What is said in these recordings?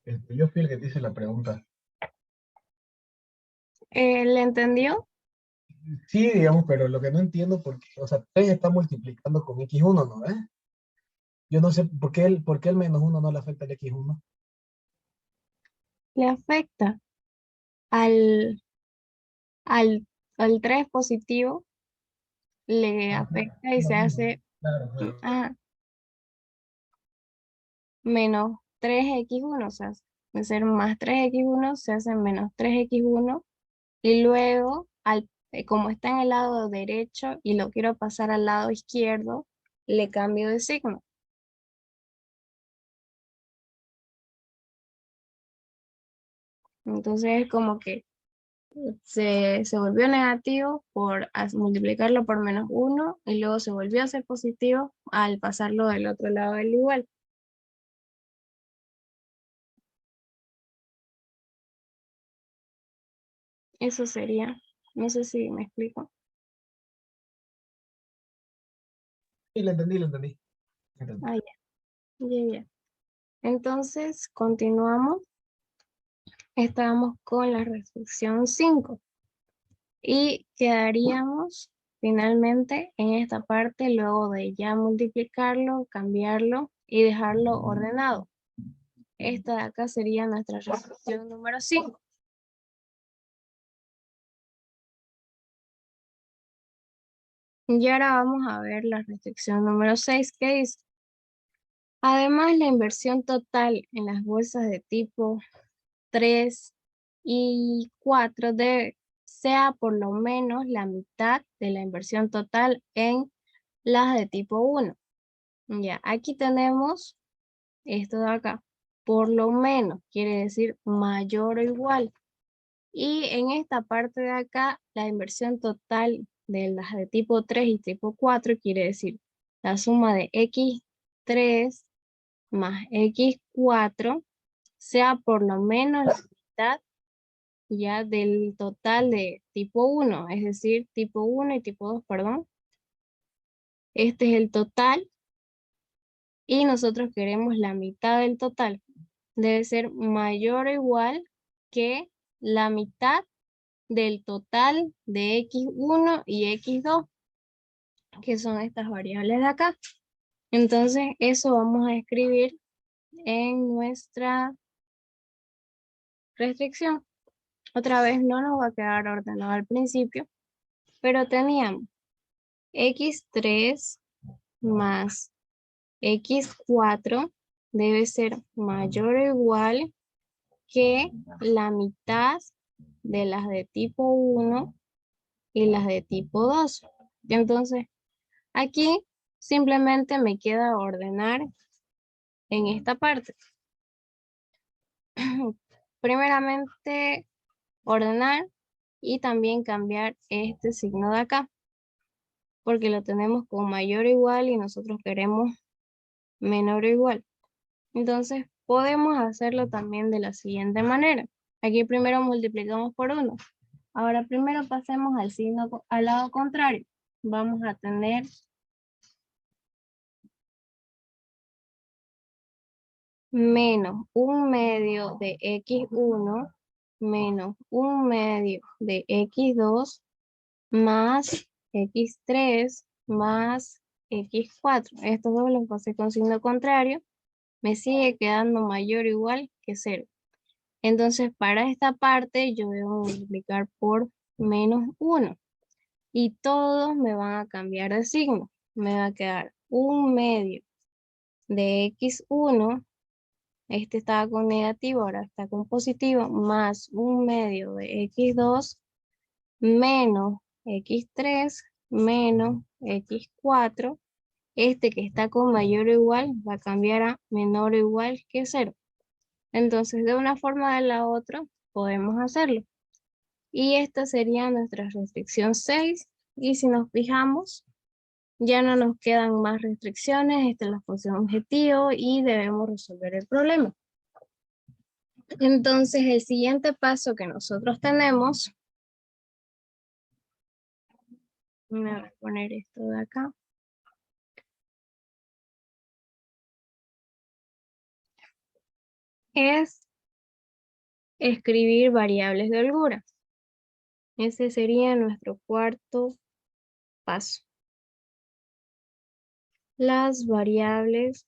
Yo fui el que te hice la pregunta. ¿Le entendió? Sí, digamos, pero lo que no entiendo porque, o sea, 3 está multiplicando con x1, ¿no ves? Yo no sé por qué el -1 no le afecta al x1. Le afecta al, al, al 3 positivo, le Ah, claro, afecta y es lo se mismo. hace Claro, claro. ah, menos 3x1, o sea, de ser más 3x1 se hace menos 3x1 y luego, como está en el lado derecho y lo quiero pasar al lado izquierdo, le cambio de signo. Entonces es como que se volvió negativo por multiplicarlo por -1 y luego se volvió a ser positivo al pasarlo del otro lado del igual. Eso sería, no sé si me explico. Sí, lo entendí, lo entendí. Entendí. Ah, ya, ya, ya. Entonces, continuamos. Estábamos con la restricción 5 y quedaríamos finalmente en esta parte luego de ya multiplicarlo, cambiarlo y dejarlo ordenado. Esta de acá sería nuestra restricción número 5. Y ahora vamos a ver la restricción número 6 que dice, además la inversión total en las bolsas de tipo 3 y 4 sea por lo menos la mitad de la inversión total en las de tipo 1. Ya, aquí tenemos esto de acá. Por lo menos quiere decir mayor o igual. Y en esta parte de acá, la inversión total de las de tipo 3 y tipo 4 quiere decir la suma de x3 más x4 sea por lo menos la mitad ya del total de tipo 1, es decir, tipo 1 y tipo 2, perdón. Este es el total y nosotros queremos la mitad del total. Debe ser mayor o igual que la mitad del total de x1 y x2, que son estas variables de acá. Entonces, eso vamos a escribir en nuestra restricción. Otra vez no nos va a quedar ordenado al principio, pero teníamos x3 más x4 debe ser mayor o igual que la mitad de las de tipo 1 y las de tipo 2. Entonces, aquí simplemente me queda ordenar en esta parte. Primeramente, ordenar y también cambiar este signo de acá, porque lo tenemos con mayor o igual y nosotros queremos menor o igual. Entonces, podemos hacerlo también de la siguiente manera. Aquí primero multiplicamos por 1. Ahora primero pasemos al signo al lado contrario. Vamos a tener menos 1/2 de x1 menos 1/2 de x2 más x3 más x4. Estos dos los pasé con signo contrario. Me sigue quedando mayor o igual que 0. Entonces, para esta parte yo debo multiplicar por -1. Y todos me van a cambiar de signo. Me va a quedar 1/2 de x1. Este estaba con negativo, ahora está con positivo, más 1/2 de x2 menos x3 menos x4. Este que está con mayor o igual va a cambiar a menor o igual que 0. Entonces, de una forma o de la otra, podemos hacerlo. Y esta sería nuestra restricción 6. Y si nos fijamos, ya no nos quedan más restricciones. Esta es la función objetivo y debemos resolver el problema. Entonces, el siguiente paso que nosotros tenemos, voy a poner esto de acá, es escribir variables de holgura. Ese sería nuestro cuarto paso. Las variables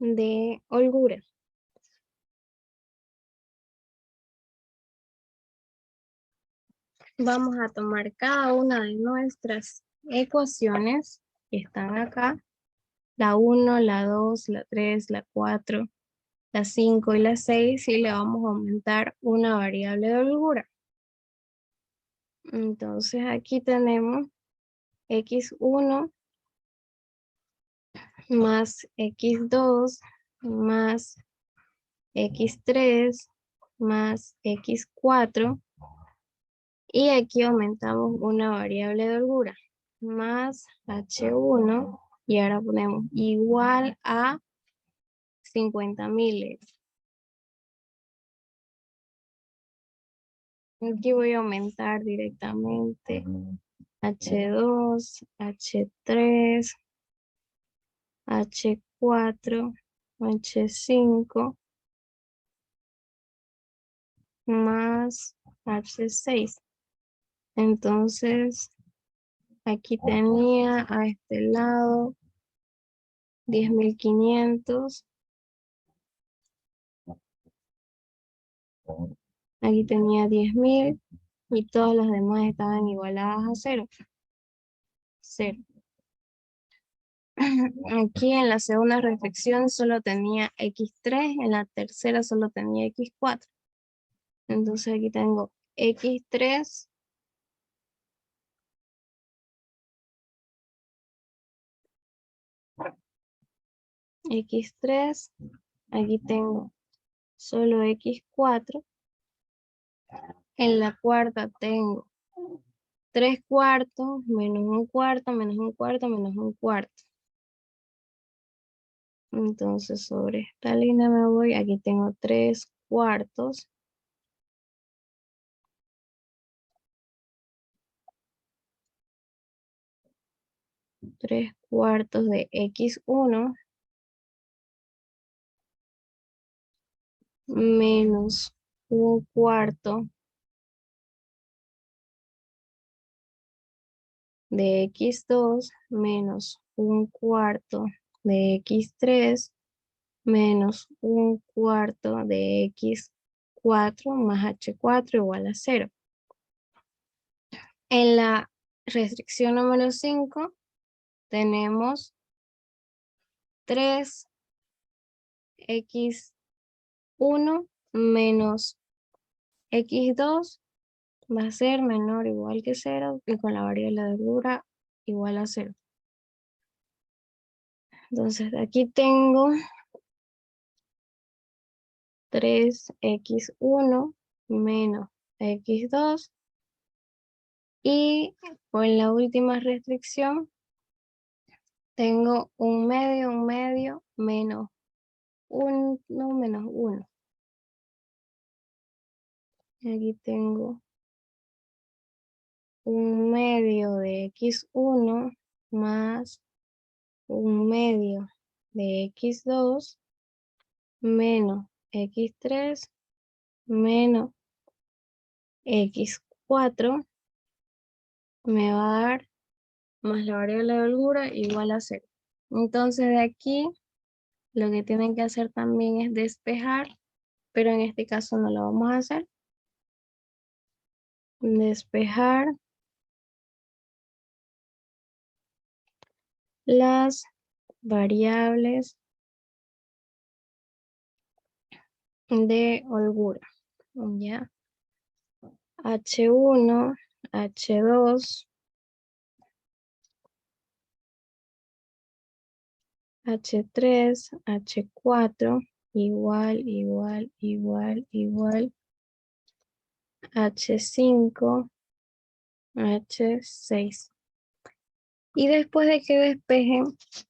de holgura. Vamos a tomar cada una de nuestras ecuaciones que están acá. La 1, la 2, la 3, la 4, la 5 y la 6 y le vamos a aumentar una variable de holgura. Entonces aquí tenemos x1 más x2 más x3 más x4 y aquí aumentamos una variable de holgura más h1 y ahora ponemos igual a 50.000. Aquí voy a aumentar directamente H2, H3, H4, H5 más H6. Entonces, aquí tenía a este lado 10.500. Aquí tenía 10.000 y todas las demás estaban igualadas a 0. 0. Aquí en la segunda reflexión solo tenía x3, en la tercera solo tenía x4. Entonces aquí tengo x3 x3, aquí tengo solo x4, en la cuarta tengo 3 cuartos menos un cuarto menos un cuarto menos un cuarto. Entonces sobre esta línea me voy, aquí tengo 3 cuartos. 3 cuartos de x1 menos un cuarto de x2 menos un cuarto de x3 menos un cuarto de x4 más h4 igual a 0. En la restricción número 5 tenemos 3x1 menos x2 va a ser menor o igual que 0 y con la variable de holgura igual a 0. Entonces aquí tengo 3x1 menos x2 y con la última restricción tengo un medio menos 1 menos 1. Aquí tengo un medio de x1 más un medio de x2 menos x3 menos x4 me va a dar más la variable de holgura igual a 0. Entonces de aquí lo que tienen que hacer también es despejar, pero en este caso no lo vamos a hacer. Despejar las variables de holgura. ¿Ya? H1, H2, H3, H4, igual, H5, H6. Y después de que despejen,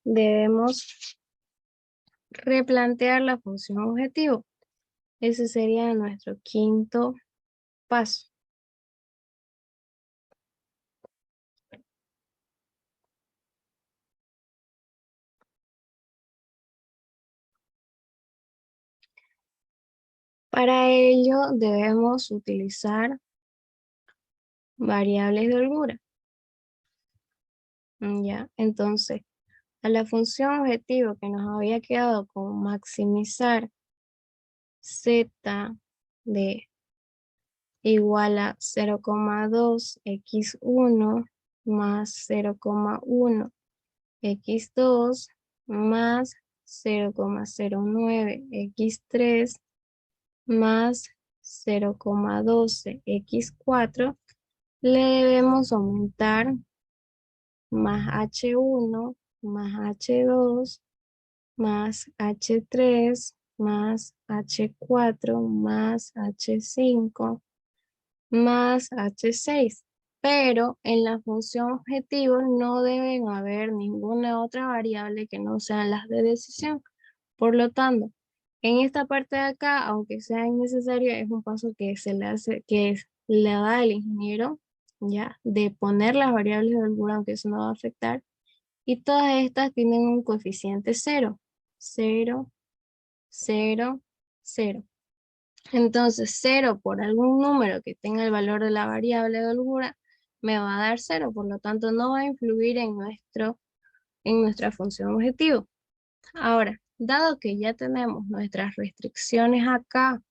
debemos replantear la función objetivo. Ese sería nuestro quinto paso. Para ello debemos utilizar variables de holgura. Ya, entonces, a la función objetivo que nos había quedado con maximizar z de igual a 0,2x1 más 0,1 x2 más 0,09 x3 más 0,12 x4, le debemos aumentar más h1 más h2 más h3 más h4 más h5 más h6. Pero en la función objetivo no deben haber ninguna otra variable que no sean las de decisión. Por lo tanto, en esta parte de acá, aunque sea innecesario, es un paso que se le hace, le da al ingeniero, ya, de poner las variables de holgura, aunque eso no va a afectar. Y todas estas tienen un coeficiente 0, 0, 0, 0. Entonces 0 por algún número que tenga el valor de la variable de holgura me va a dar 0, por lo tanto no va a influir en nuestra función objetivo. Ahora, dado que ya tenemos nuestras restricciones acá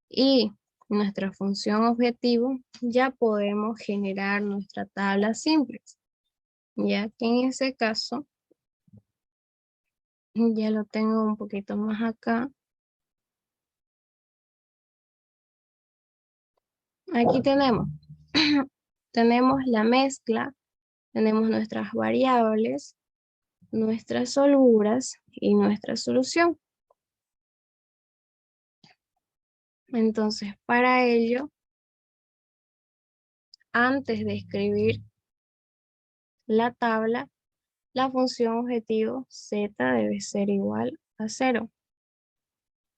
y nuestra función objetivo, ya podemos generar nuestra tabla simple. Ya que en ese caso, ya lo tengo un poquito más acá. Aquí tenemos la mezcla, tenemos nuestras variables, nuestras holguras y nuestra solución. Entonces, para ello, antes de escribir la tabla, la función objetivo z debe ser igual a 0.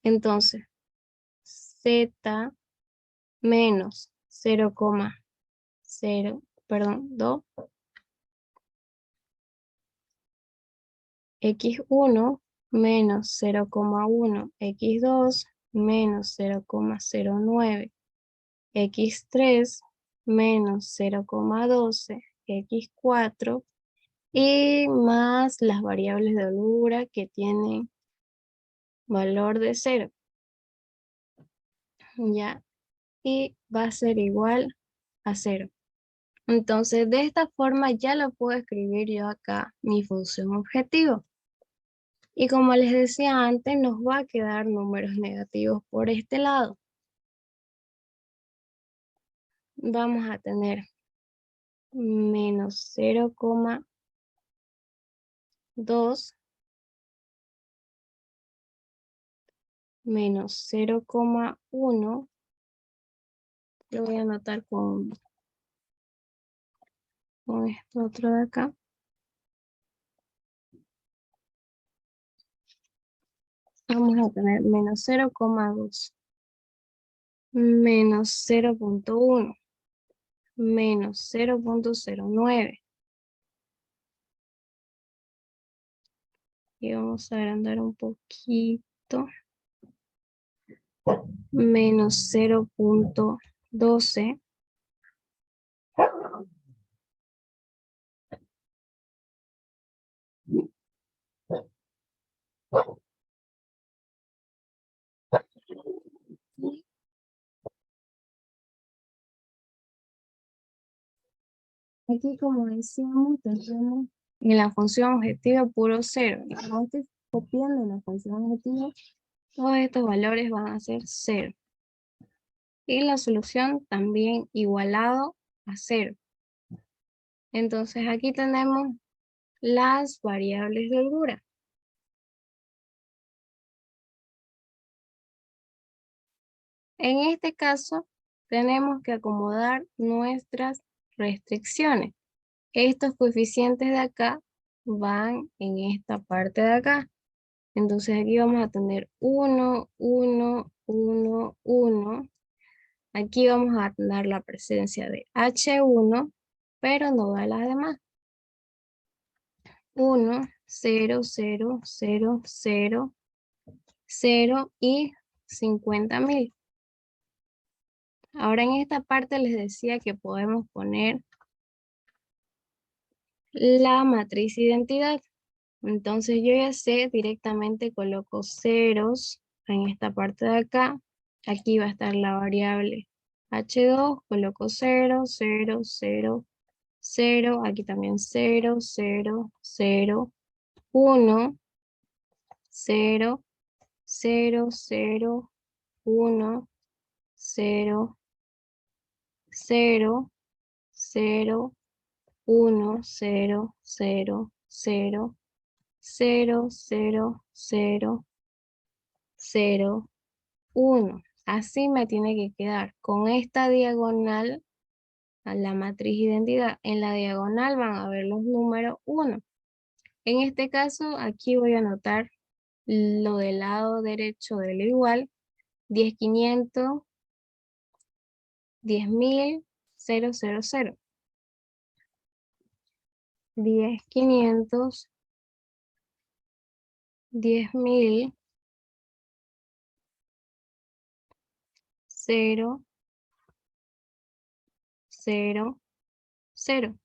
Entonces, z menos 2 x1 menos 0,1 x2 menos 0,09 x3 menos 0,12 x4 y más las variables de holgura que tienen valor de 0. Ya, y va a ser igual a 0. Entonces, de esta forma ya lo puedo escribir yo acá, mi función objetivo. Y como les decía antes, nos va a quedar números negativos por este lado. Vamos a tener menos 0,2 menos 0,1. Lo voy a anotar con esto otro de acá. Vamos a tener menos 0,2 menos 0,1 menos 0,09. Y vamos a agrandar un poquito. Menos 0,12. Aquí, como decíamos, tenemos en la función objetiva puro 0. Y como estoy copiando la función objetiva, todos estos valores van a ser 0. Y la solución también igualado a 0. Entonces aquí tenemos las variables de holgura. En este caso, tenemos que acomodar nuestras restricciones. Estos coeficientes de acá van en esta parte de acá. Entonces aquí vamos a tener 1, 1, 1, 1. Aquí vamos a tener la presencia de H1, pero no da las demás. 1, 0, 0, 0, 0, 0 y 50.000. Ahora en esta parte les decía que podemos poner la matriz identidad. Entonces yo ya sé, directamente coloco ceros en esta parte de acá. Aquí va a estar la variable H2, coloco 0, 0, 0, 0, aquí también 0, 0, 0, 1, 0, 0, 0, 1, 0, 0, 0, 1, 0, 0, 0, 0, 0, 0, 0, 1. Así me tiene que quedar con esta diagonal a la matriz identidad. En la diagonal van a ver los números 1. En este caso, aquí voy a anotar lo del lado derecho de lo igual. 10.500, 10.000, 0, 0, 0. 10.500, 10.000, 0, 0, 0.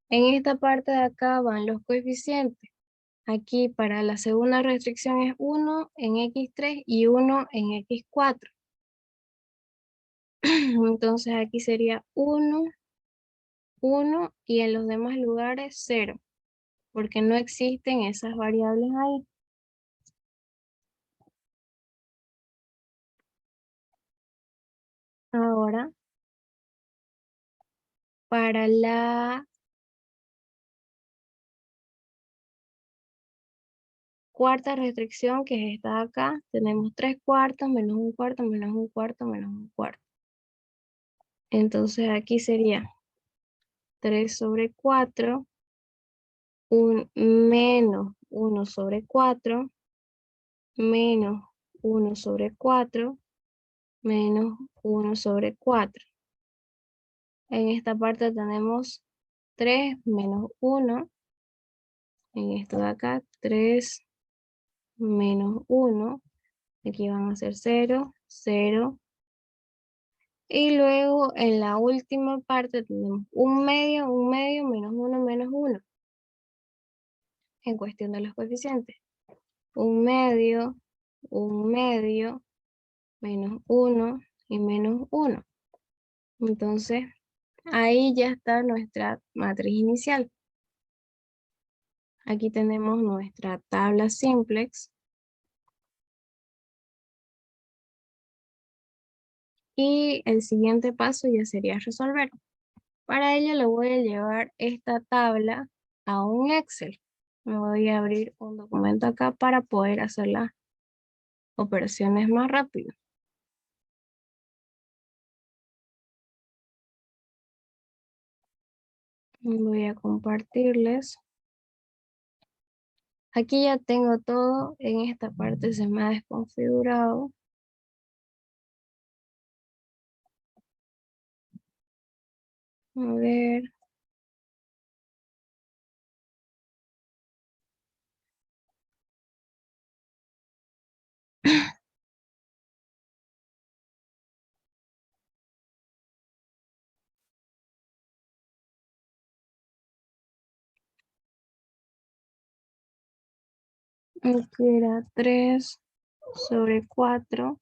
En esta parte de acá van los coeficientes. Aquí para la segunda restricción es 1 en X3 y 1 en X4. Entonces aquí sería 1, 1 y en los demás lugares 0, porque no existen esas variables ahí. Ahora, para la cuarta restricción, que es esta de acá, tenemos 3 cuartos, menos un cuarto, menos un cuarto, menos un cuarto. Entonces aquí sería 3 sobre 4, menos 1 sobre 4, menos 1 sobre 4, menos 1 sobre 4. En esta parte tenemos 3 menos 1. En esto de acá, 3 menos 1. Aquí van a ser 0, 0. Y luego en la última parte tenemos un medio, menos 1, menos 1. En cuestión de los coeficientes. Un medio, menos 1 y menos 1. Entonces, ahí ya está nuestra matriz inicial. Aquí tenemos nuestra tabla simplex. Y el siguiente paso ya sería resolver. Para ello le voy a llevar esta tabla a un Excel. Me voy a abrir un documento acá para poder hacer las operaciones más rápido. Voy a compartirles. Aquí ya tengo todo. En esta parte se me ha desconfigurado. A ver. Aquí era 3 sobre 4.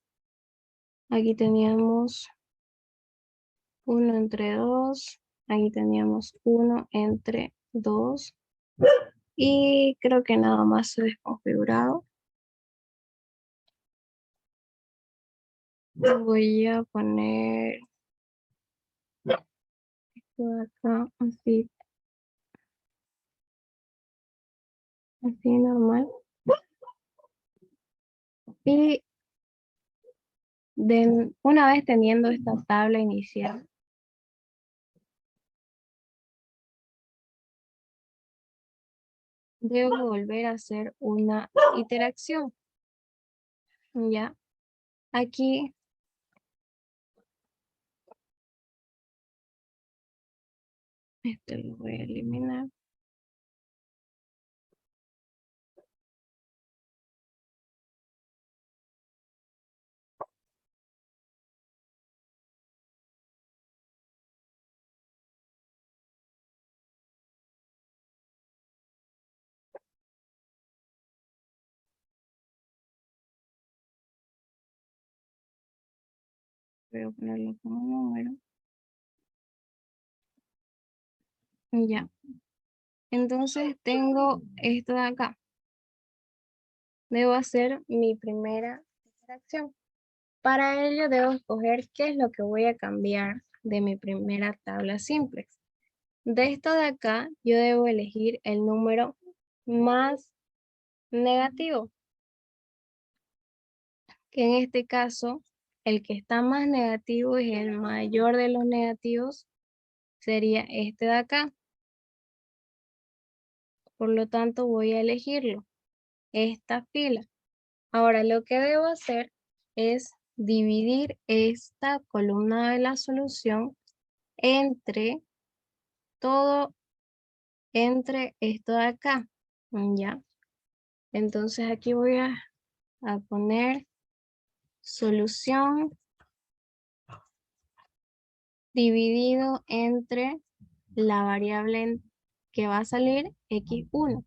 Aquí teníamos 1 entre 2. Aquí teníamos 1 entre 2. Y creo que nada más se ha desconfigurado. Voy a poner esto de acá, así, así normal. Y una vez teniendo esta tabla inicial, debo volver a hacer una iteración. Ya, aquí este lo voy a eliminar. Voy a ponerlo como número. Ya. Entonces tengo esto de acá. Debo hacer mi primera interacción. Para ello debo escoger qué es lo que voy a cambiar de mi primera tabla simplex. De esto de acá, yo debo elegir el número más negativo, que en este caso, el que está más negativo es el mayor de los negativos, sería este de acá. Por lo tanto, voy a elegirlo, esta fila. Ahora, lo que debo hacer es dividir esta columna de la solución entre todo, entre esto de acá, ¿ya? Entonces aquí voy a poner solución dividido entre la variable que va a salir x1,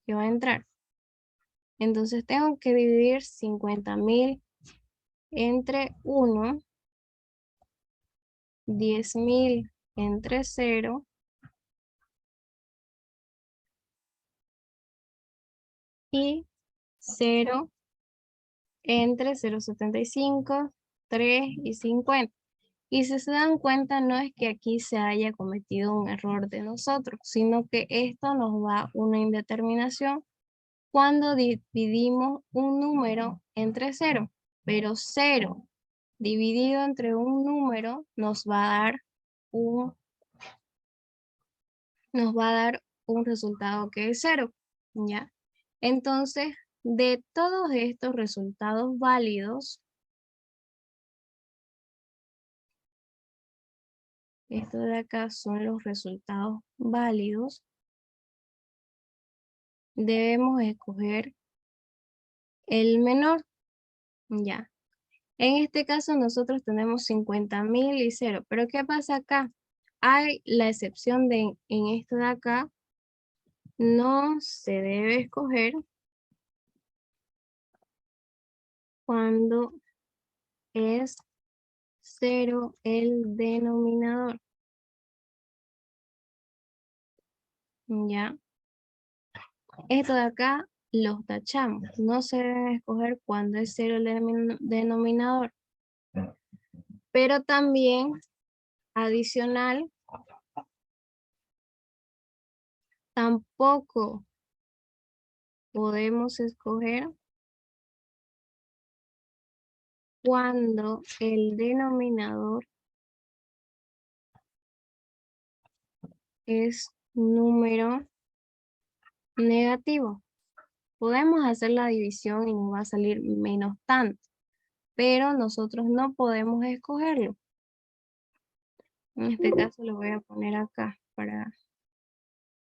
que va a entrar. Entonces tengo que dividir 50.000 entre 1, 10.000 entre 0 y 0 entre 0,75, 3 y 50. Y si se dan cuenta, no es que aquí se haya cometido un error de nosotros, sino que esto nos da una indeterminación cuando dividimos un número entre 0. Pero 0 dividido entre un número nos va a dar un resultado que es 0, ¿ya? Entonces, de todos estos resultados válidos, esto de acá son los resultados válidos, debemos escoger el menor, ¿ya? En este caso nosotros tenemos 50.000 y 0, pero ¿qué pasa acá? Hay la excepción de en esto de acá, no se debe escoger cuando es 0 el denominador, ¿ya? Esto de acá los tachamos, no se deben escoger cuando es 0 el denominador, pero también adicional, tampoco podemos escoger cuando el denominador es número negativo. Podemos hacer la división y nos va a salir menos tanto, pero nosotros no podemos escogerlo. En este caso lo voy a poner acá para...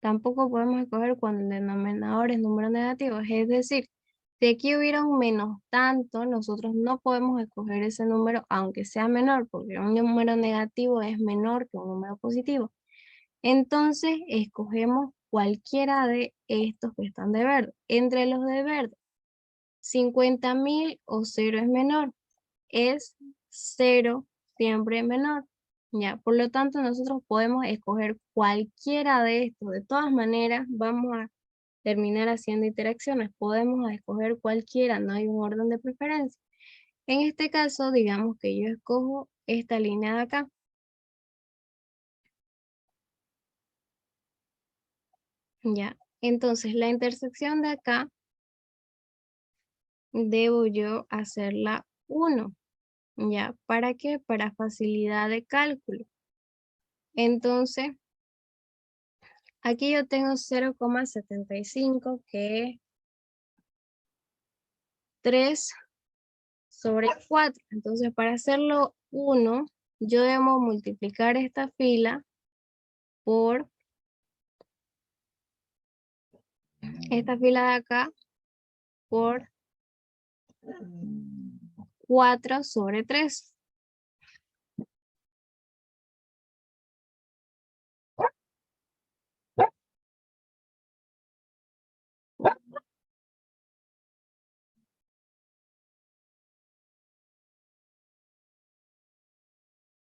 Tampoco podemos escoger cuando el denominador es número negativo, es decir, si aquí hubiera un menos tanto, nosotros no podemos escoger ese número aunque sea menor, porque un número negativo es menor que un número positivo. Entonces, escogemos cualquiera de estos que están de verde. Entre los de verde, 50.000 o 0 es menor. Es 0 siempre menor. Ya, por lo tanto, nosotros podemos escoger cualquiera de estos. De todas maneras, vamos a terminar haciendo interacciones. Podemos escoger cualquiera, no hay un orden de preferencia. En este caso, digamos que yo escojo esta línea de acá. Ya, entonces la intersección de acá debo yo hacerla 1. ¿Ya? ¿Para qué? Para facilidad de cálculo. Entonces, aquí yo tengo 0,75 que es 3 sobre 4. Entonces, para hacerlo 1, yo debo multiplicar esta fila por esta fila de acá por 4 sobre 3.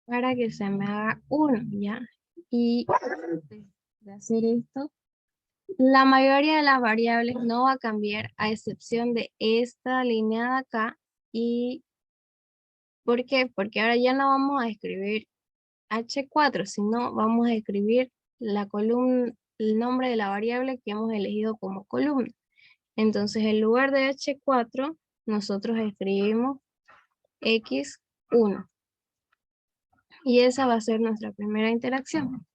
para que se me haga 1, ¿ya? Y antes de hacer esto, la mayoría de las variables no va a cambiar a excepción de esta línea de acá. ¿Y por qué? Porque ahora ya no vamos a escribir H4, sino vamos a escribir la columna, el nombre de la variable que hemos elegido como columna. Entonces, en lugar de H4, nosotros escribimos X1. Y esa va a ser nuestra primera interacción.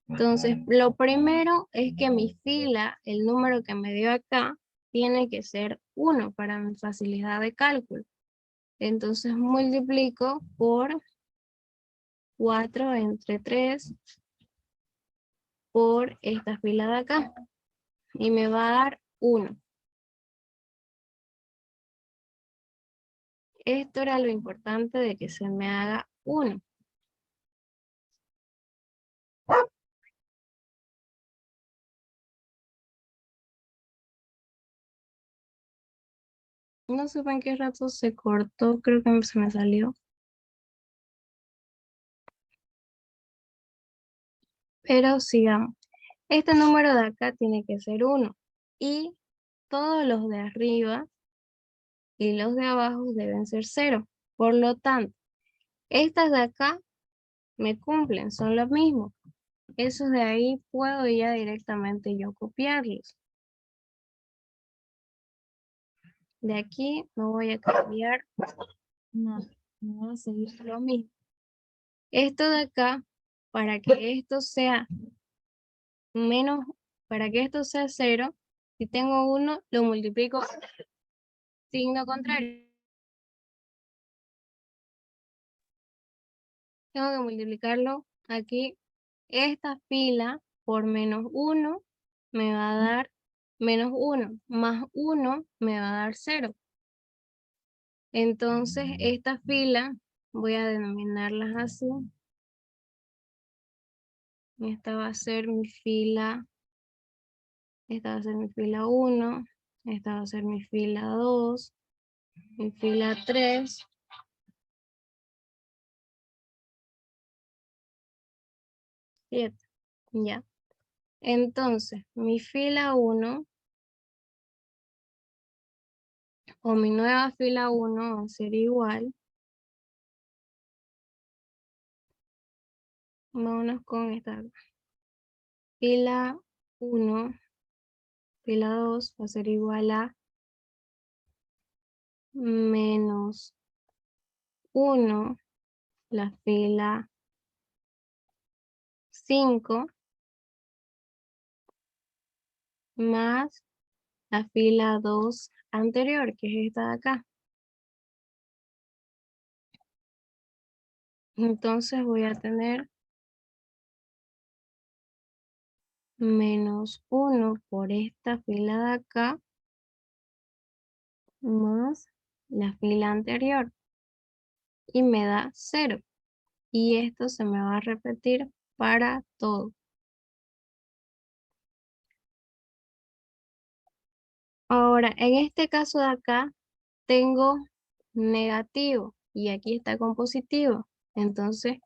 Entonces, lo primero es que mi fila, el número que me dio acá, tiene que ser 1 para mi facilidad de cálculo. Entonces, multiplico por 4 entre 3 por esta fila de acá. Y me va a dar 1. Esto era lo importante de que se me haga 1. No supe en qué rato se cortó, creo que se me salió. Pero sigamos. Este número de acá tiene que ser 1. Y todos los de arriba y los de abajo deben ser 0. Por lo tanto, estas de acá me cumplen, son los mismos. Esos de ahí puedo ya directamente yo copiarlos. De aquí no voy a cambiar nada. No voy a seguir lo mismo. Esto de acá, para que esto sea menos, para que esto sea 0, si tengo 1, lo multiplico signo contrario. Tengo que multiplicarlo aquí. Esta fila por menos 1 me va a dar menos 1, más 1 me va a dar 0. Entonces, esta fila voy a denominarlas así. Esta va a ser mi fila, esta va a ser mi fila 1, esta va a ser mi fila 2, mi fila 3, 7. Ya. Entonces, mi fila 1 o mi nueva fila 1 va a ser igual. Vámonos con esta. Fila 1, fila 2 va a ser igual a menos 1, la fila 5, más la fila 2 anterior, que es esta de acá. Entonces voy a tener menos 1 por esta fila de acá, más la fila anterior, y me da 0. Y esto se me va a repetir para todo. Ahora, en este caso de acá, tengo negativo y aquí está con positivo. Entonces,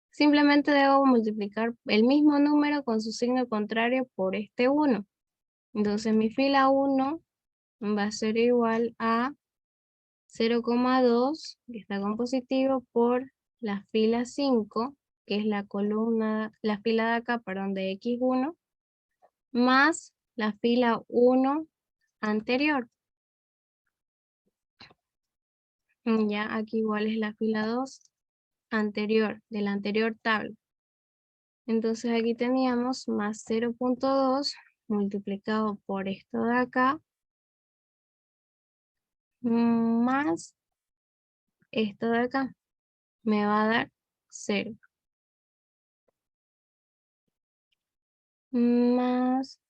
simplemente debo multiplicar el mismo número con su signo contrario por este 1. Entonces, mi fila 1 va a ser igual a 0,2, que está con positivo, por la fila 5, que es la columna, la fila de acá, perdón, de X1, más la fila 1 anterior. Ya aquí igual es la fila 2 anterior, de la anterior tabla. Entonces aquí teníamos más 0,2 multiplicado por esto de acá, más esto de acá. Me va a dar 0. Más,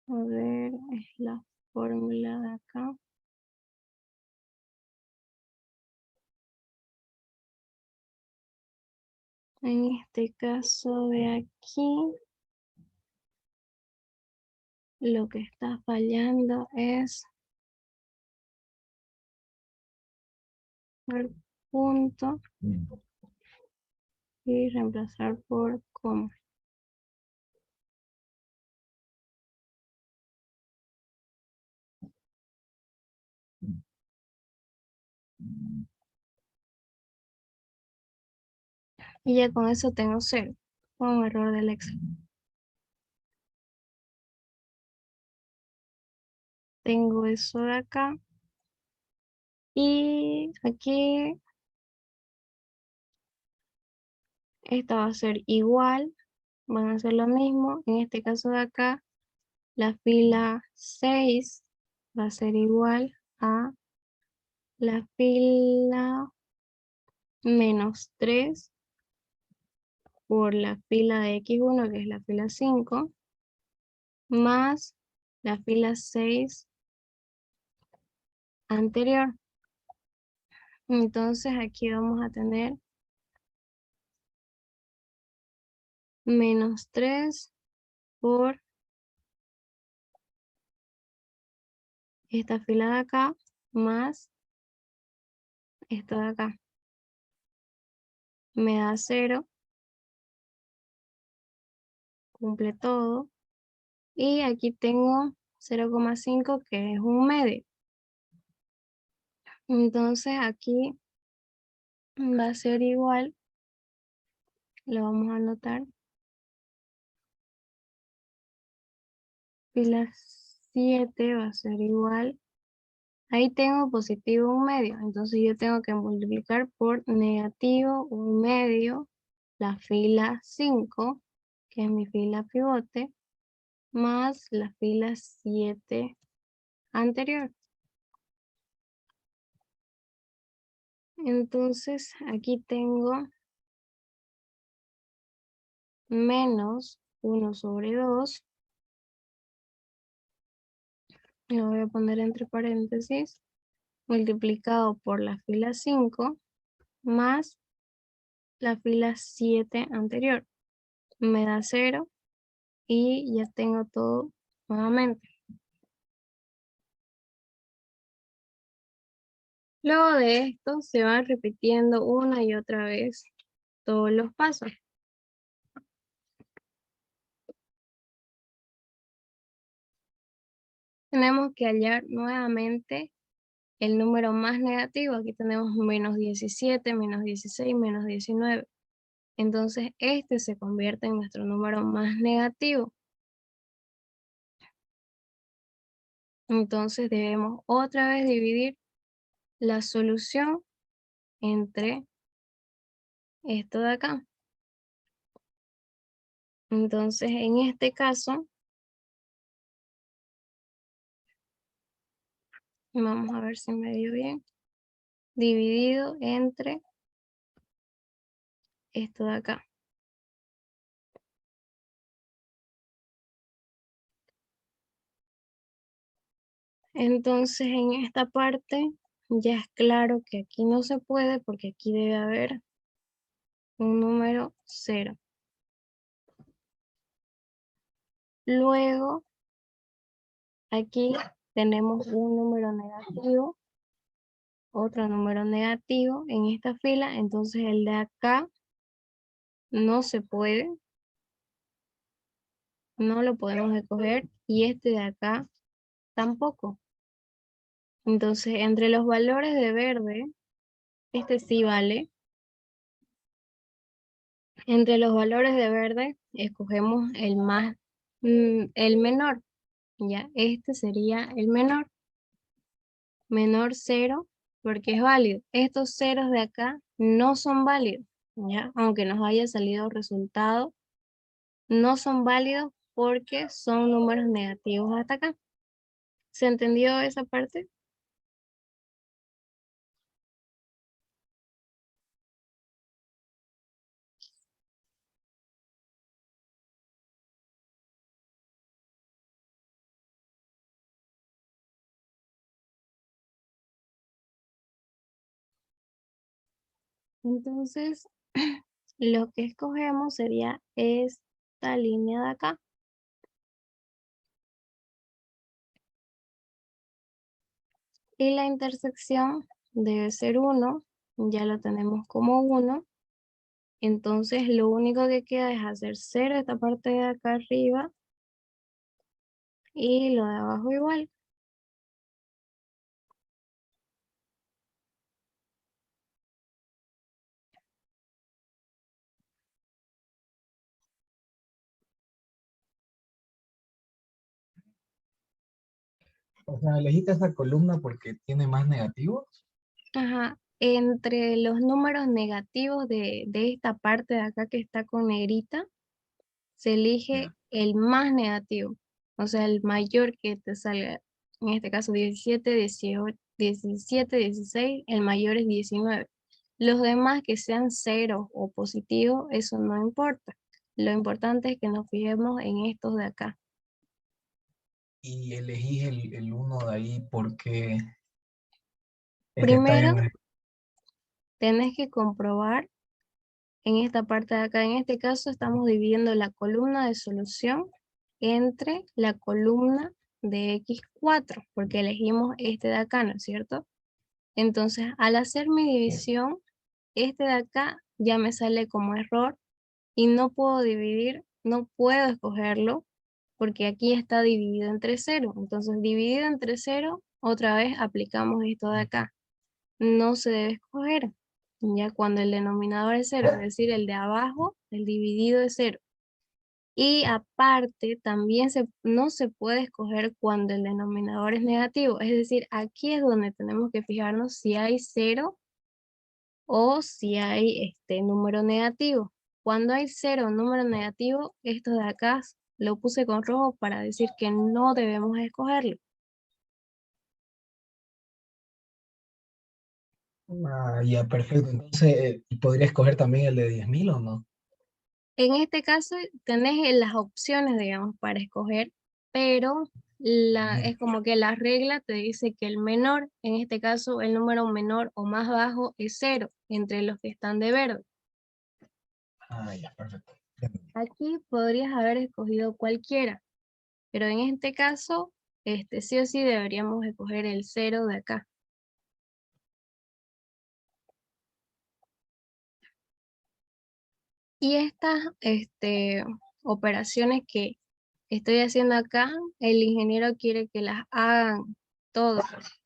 a ver, es la fórmula de acá. En este caso de aquí, lo que está fallando es el punto y reemplazar por coma. Y ya con eso tengo 0. Un error del Excel. Tengo eso de acá. Y aquí esta va a ser igual. Van a ser lo mismo. En este caso de acá, la fila 6 va a ser igual a la fila -3 por la fila de X1, que es la fila 5, más la fila 6 anterior. Entonces aquí vamos a tener -3 por esta fila de acá, más esto de acá. Me da 0, cumple todo. Y aquí tengo 0,5, que es un medio. Entonces aquí va a ser igual, lo vamos a anotar. Fila 7 va a ser igual. Ahí tengo positivo 1/2, entonces yo tengo que multiplicar por negativo 1/2 la fila 5, que es mi fila pivote, más la fila 7 anterior. Entonces aquí tengo menos 1/2, lo voy a poner entre paréntesis, multiplicado por la fila 5 más la fila 7 anterior. Me da 0 y ya tengo todo nuevamente. Luego de esto se van repitiendo una y otra vez todos los pasos. Tenemos que hallar nuevamente el número más negativo. Aquí tenemos -17, -16, -19. Entonces este se convierte en nuestro número más negativo. Entonces debemos otra vez dividir la solución entre esto de acá. Entonces en este caso, vamos a ver si me dio bien, dividido entre esto de acá. Entonces en esta parte ya es claro que aquí no se puede porque aquí debe haber un número 0. Luego aquí tenemos un número negativo, otro número negativo en esta fila, entonces el de acá no se puede, no lo podemos escoger, y este de acá tampoco. Entonces entre los valores de verde, este sí vale. Entre los valores de verde escogemos el menor. Ya, este sería el menor. Menor 0, porque es válido. Estos ceros de acá no son válidos, ya, aunque nos haya salido resultado, no son válidos porque son números negativos hasta acá. ¿Se entendió esa parte? Entonces, lo que escogemos sería esta línea de acá. Y la intersección debe ser 1, ya lo tenemos como 1. Entonces lo único que queda es hacer 0 esta parte de acá arriba y lo de abajo igual. O sea, elegiste esa columna porque tiene más negativos. Ajá. Entre los números negativos de esta parte de acá que está con negrita, se elige Ya. el más negativo, o sea, el mayor que te salga. En este caso 17, 18, 17, 16, el mayor es 19. Los demás que sean ceros o positivos, eso no importa. Lo importante es que nos fijemos en estos de acá. Y elegí el uno de ahí porque es que está Primero, en... tenés que comprobar en esta parte de acá. En este caso estamos dividiendo la columna de solución entre la columna de x4, porque elegimos este de acá, ¿no es cierto? Entonces, al hacer mi división, este de acá ya me sale como error y no puedo dividir, no puedo escogerlo, porque aquí está dividido entre 0. Entonces, dividido entre 0, otra vez aplicamos esto de acá. No se debe escoger, ya cuando el denominador es 0, es decir, el de abajo, el dividido es 0. Y aparte, también no se puede escoger cuando el denominador es negativo. Es decir, aquí es donde tenemos que fijarnos si hay 0 o si hay número negativo. Cuando hay 0 número negativo, esto de acá lo puse con rojo para decir que no debemos escogerlo. Ah, ya, perfecto. Entonces, ¿podría escoger también el de 10.000 o no? En este caso tenés las opciones, digamos, para escoger, pero Ujú. es como que la regla te dice que el menor, en este caso el número menor o más bajo es 0 entre los que están de verde. Ah, ya, perfecto. Ya entendí. Aquí podrías haber escogido cualquiera, pero en este caso, sí o sí deberíamos escoger el 0 de acá. Y estas operaciones que estoy haciendo acá, el ingeniero quiere que las hagan todas.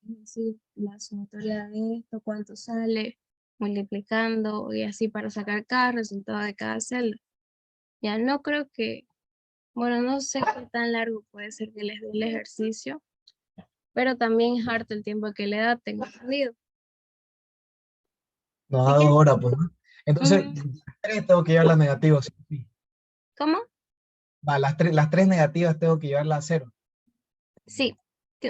Es decir, la sumatoria de esto, cuánto sale, multiplicando y así para sacar cada resultado de cada celda. Ya no creo que, bueno, no sé qué tan largo puede ser que les dé el ejercicio, pero también es harto el tiempo que le da, tengo entendido. Nos Si da 2 quieres, horas, pues, ¿no? Entonces, ujú, las tres tengo que llevar las negativas. Sí, sí. ¿cómo? Va, las tres negativas tengo que llevarlas a 0. Sí,